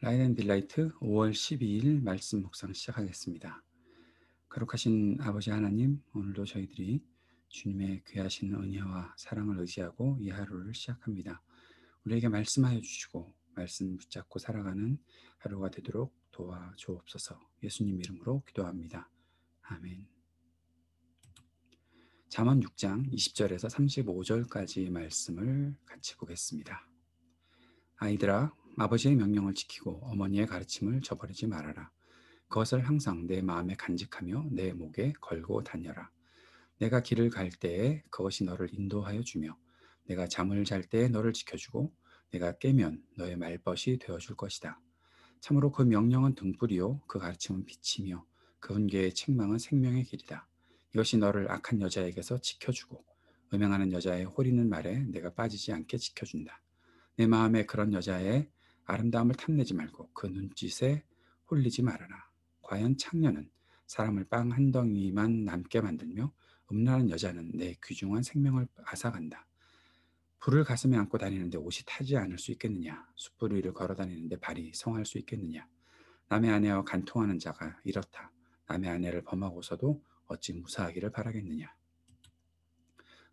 라이트 앤 딜라이트 5월 12일 말씀 묵상 시작하겠습니다. 거룩하신 아버지 하나님, 오늘도 저희들이 주님의 귀하신 은혜와 사랑을 의지하고 이 하루를 시작합니다. 우리에게 말씀하여 주시고 말씀 붙잡고 살아가는 하루가 되도록 도와주옵소서. 예수님 이름으로 기도합니다. 아멘. 잠언 6장 20절에서 35절까지 말씀을 같이 보겠습니다. 아이들아, 아버지의 명령을 지키고 어머니의 가르침을 저버리지 말아라. 그것을 항상 내 마음에 간직하며 내 목에 걸고 다녀라. 내가 길을 갈 때에 그것이 너를 인도하여 주며 내가 잠을 잘 때에 너를 지켜주고 내가 깨면 너의 말벗이 되어줄 것이다. 참으로 그 명령은 등불이요 그 가르침은 빛이며 그 훈계의 책망은 생명의 길이다. 이것이 너를 악한 여자에게서 지켜주고 음행하는 여자의 호리는 말에 내가 빠지지 않게 지켜준다. 내 마음에 그런 여자의 아름다움을 탐내지 말고 그 눈짓에 홀리지 말아라. 과연 창녀는 사람을 빵 한 덩이만 남게 만들며 음란한 여자는 내 귀중한 생명을 앗아간다. 불을 가슴에 안고 다니는데 옷이 타지 않을 수 있겠느냐? 숯불 위를 걸어 다니는데 발이 성할 수 있겠느냐? 남의 아내와 간통하는 자가 이렇다. 남의 아내를 범하고서도 어찌 무사하기를 바라겠느냐?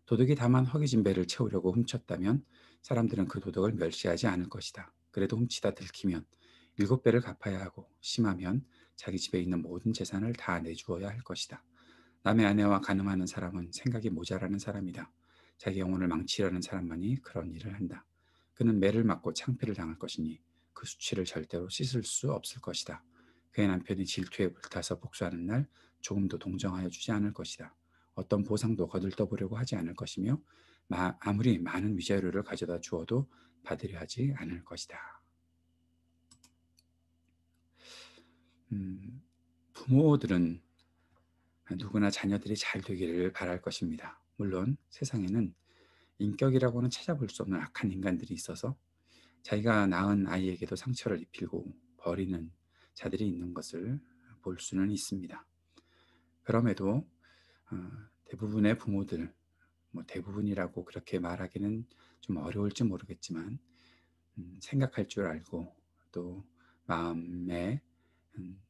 도둑이 다만 허기진 배를 채우려고 훔쳤다면 사람들은 그 도둑을 멸시하지 않을 것이다. 그래도 훔치다 들키면 7배를 갚아야 하고 심하면 자기 집에 있는 모든 재산을 다 내주어야 할 것이다. 남의 아내와 간음하는 사람은 생각이 모자라는 사람이다. 자기 영혼을 망치려는 사람만이 그런 일을 한다. 그는 매를 맞고 창피를 당할 것이니 그 수치를 절대로 씻을 수 없을 것이다. 그의 남편이 질투에 불타서 복수하는 날 조금도 동정하여 주지 않을 것이다. 어떤 보상도 거들떠보려고 하지 않을 것이며 아무리 많은 위자료를 가져다 주어도 받으려 하지 않을 것이다. 음, 부모들은 누구나 자녀들이 잘 되기를 바랄 것입니다. 물론 세상에는 인격이라고는 찾아볼 수 없는 악한 인간들이 있어서 자기가 낳은 아이에게도 상처를 입히고 버리는 자들이 있는 것을 볼 수는 있습니다. 그럼에도 대부분의 부모들, 대부분이라고 그렇게 말하기는 좀 어려울지 모르겠지만 생각할 줄 알고 또 마음에 음,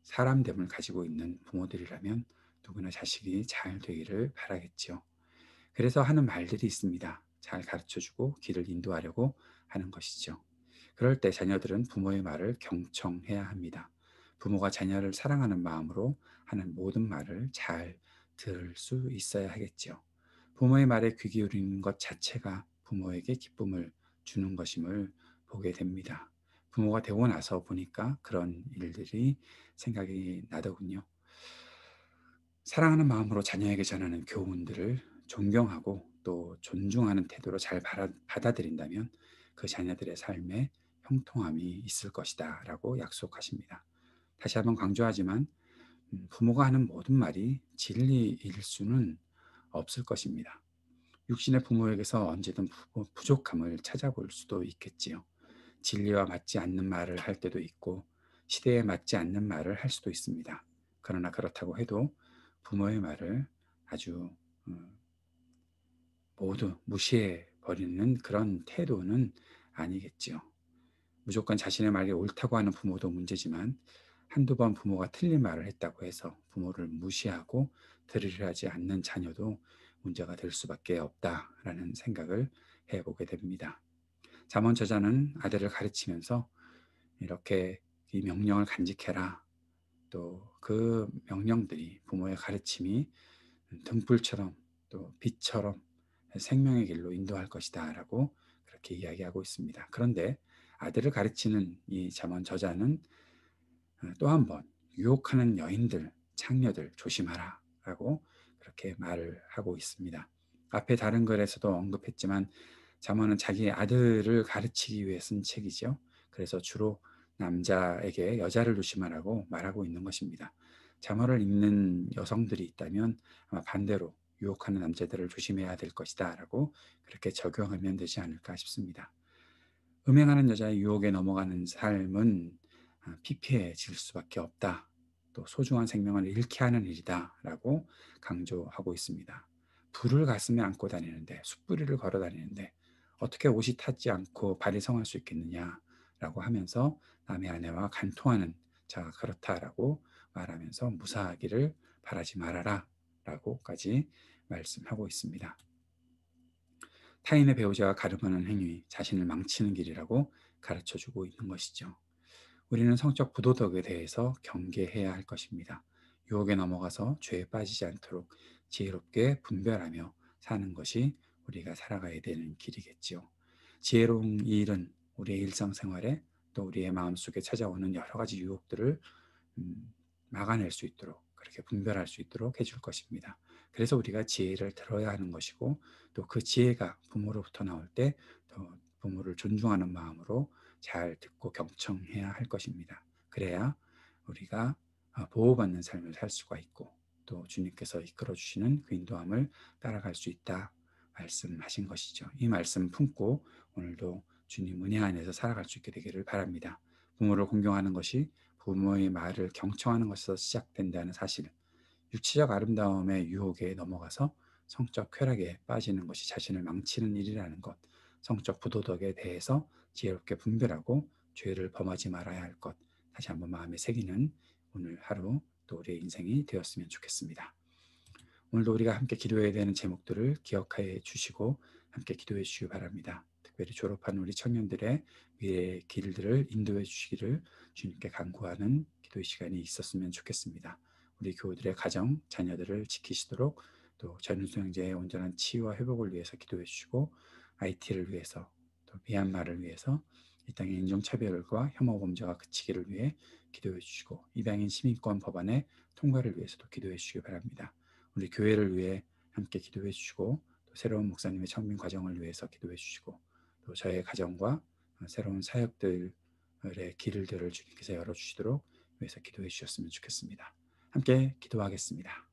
사람됨을 가지고 있는 부모들이라면 누구나 자식이 잘 되기를 바라겠지요. 그래서 하는 말들이 있습니다. 잘 가르쳐주고 길을 인도하려고 하는 것이죠. 그럴 때 자녀들은 부모의 말을 경청해야 합니다. 부모가 자녀를 사랑하는 마음으로 하는 모든 말을 잘 들을 수 있어야 하겠지요. 부모의 말에 귀 기울이는 것 자체가 부모에게 기쁨을 주는 것임을 보게 됩니다. 부모가 되고 나서 보니까 그런 일들이 생각이 나더군요. 사랑하는 마음으로 자녀에게 전하는 교훈들을 존경하고 또 존중하는 태도로 잘 받아들인다면 그 자녀들의 삶에 형통함이 있을 것이다 라고 약속하십니다. 다시 한번 강조하지만 부모가 하는 모든 말이 진리일 수는 없을 것입니다. 육신의 부모에게서 언제든 부족함을 찾아볼 수도 있겠지요. 진리와 맞지 않는 말을 할 때도 있고 시대에 맞지 않는 말을 할 수도 있습니다. 그러나 그렇다고 해도 부모의 말을 아주 음, 모두 무시해 버리는 그런 태도는 아니겠지요. 무조건 자신의 말이 옳다고 하는 부모도 문제지만 한두 번 부모가 틀린 말을 했다고 해서 부모를 무시하고 들으려 하지 않는 자녀도 문제가 될 수밖에 없다라는 생각을 해보게 됩니다. 잠언 저자는 아들을 가르치면서 이렇게 이 명령을 간직해라. 또 그 명령들이 부모의 가르침이 등불처럼 또 빛처럼 생명의 길로 인도할 것이다라고 그렇게 이야기하고 있습니다. 그런데 아들을 가르치는 이 잠언 저자는 또 한 번 유혹하는 여인들, 창녀들 조심하라라고 그렇게 말을 하고 있습니다. 앞에 다른 글에서도 언급했지만 잠언은 자기 아들을 가르치기 위해 쓴 책이죠. 그래서 주로 남자에게 여자를 조심하라고 말하고 있는 것입니다. 잠언을 읽는 여성들이 있다면 아마 반대로 유혹하는 남자들을 조심해야 될 것이다라고 그렇게 적용하면 되지 않을까 싶습니다. 음행하는 여자의 유혹에 넘어가는 삶은 피폐해질 수밖에 없다. 또 소중한 생명을 잃게 하는 일이다라고 강조하고 있습니다. 불을 가슴에 안고 다니는데 숯불이를 걸어 다니는데 어떻게 옷이 타지 않고 발이 성할 수 있겠느냐? 라고 하면서 남의 아내와 간통하는 자가 그렇다라고 말하면서 무사하기를 바라지 말아라 라고까지 말씀하고 있습니다. 타인의 배우자와 가늠하는 행위, 자신을 망치는 길이라고 가르쳐주고 있는 것이죠. 우리는 성적 부도덕에 대해서 경계해야 할 것입니다. 유혹에 넘어가서 죄에 빠지지 않도록 지혜롭게 분별하며 사는 것이 우리가 살아가야 되는 길이겠지요. 지혜로운 이 일은 우리의 일상생활에 또 우리의 마음속에 찾아오는 여러 가지 유혹들을 막아낼 수 있도록 그렇게 분별할 수 있도록 해줄 것입니다. 그래서 우리가 지혜를 들어야 하는 것이고 또 그 지혜가 부모로부터 나올 때 또 부모를 존중하는 마음으로 잘 듣고 경청해야 할 것입니다. 그래야 우리가 보호받는 삶을 살 수가 있고 또 주님께서 이끌어 주시는 그 인도함을 따라갈 수 있다 말씀하신 것이죠. 이 말씀 품고 오늘도 주님 은혜 안에서 살아갈 수 있게 되기를 바랍니다. 부모를 공경하는 것이 부모의 말을 경청하는 것에서 시작된다는 사실, 육체적 아름다움의 유혹에 넘어가서 성적 쾌락에 빠지는 것이 자신을 망치는 일이라는 것, 성적 부도덕에 대해서 지혜롭게 분별하고 죄를 범하지 말아야 할 것, 다시 한번 마음에 새기는 오늘 하루 또 우리의 인생이 되었으면 좋겠습니다. 오늘도 우리가 함께 기도해야 되는 제목들을 기억해 주시고 함께 기도해 주시기 바랍니다. 특별히 졸업한 우리 청년들의 미래의 길들을 인도해 주시기를 주님께 간구하는 기도의 시간이 있었으면 좋겠습니다. 우리 교우들의 가정, 자녀들을 지키시도록 또 전우수영제의 온전한 치유와 회복을 위해서 기도해 주시고 IT를 위해서 또 미얀마를 위해서 이 땅의 인종차별과 혐오 범죄가 그치기를 위해 기도해 주시고 이방인 시민권 법안의 통과를 위해서도 기도해 주시기 바랍니다. 우리 교회를 위해 함께 기도해 주시고 또 새로운 목사님의 청민 과정을 위해서 기도해 주시고 또 저의 가정과 새로운 사역들의 길들을 주님께서 열어주시도록 위해서 기도해 주셨으면 좋겠습니다. 함께 기도하겠습니다.